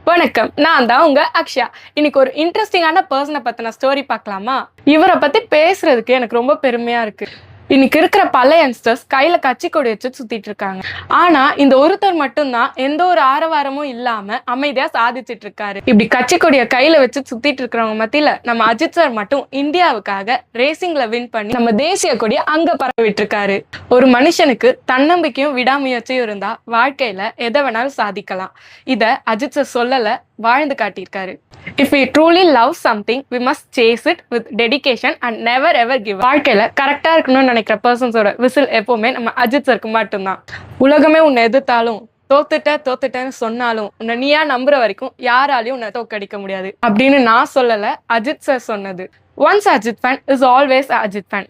வணக்கம், நான் தான் உங்க அக்ஷயா. இன்னைக்கு ஒரு இன்ட்ரெஸ்டிங்கான பர்சனை பத்தின ஸ்டோரி பார்க்கலாமா? இவரை பத்தி பேசுறதுக்கு எனக்கு ரொம்ப பெருமையா இருக்கு. இன்னைக்கு இருக்கிற பல யங்ஸ்டர்ஸ் கையில கட்சி கொடி வச்சு சுத்திட்டு இருக்காங்க. ஆனா இந்த ஒருத்தர் மட்டும்தான் எந்த ஒரு ஆரவாரமும் இல்லாம அமைதியா சாதிச்சிட்டு இருக்காரு. இப்படி கட்சி கொடிய கையில வச்சு சுத்திட்டு இருக்கிறவங்க மத்தியில நம்ம அஜித் சார் மட்டும் இந்தியாவுக்காக ரேசிங்ல வின் பண்ணி நம்ம தேசிய கொடிய அங்க பரவிட்டு இருக்காரு. ஒரு மனுஷனுக்கு தன்னம்பிக்கையும் விடாமுயற்சியும் இருந்தா வாழ்க்கையில எதை வேணாலும் சாதிக்கலாம். இத அஜித் சார் சொல்லல, வாழ்ந்து காட்டியிருக்காரு. If we truly love something, we must chase it with dedication and never ever give up. வாழ்க்கையில கரெக்டா இருக்கணும்னு நினைக்கிற பர்சன்ஸோட விசில் எப்பவுமே நம்ம அஜித் சருக்கு மட்டும்தான். உலகமே உன்னை எதிர்த்தாலும் தோத்துட்டேன்னு சொன்னாலும் உன்னை நீயா நம்புற வரைக்கும் யாராலையும் உன்னை தோக்கடிக்க முடியாது அப்படின்னு நான் சொல்லல, அஜித் சார் சொன்னது. Once Ajit fan is always Ajit fan.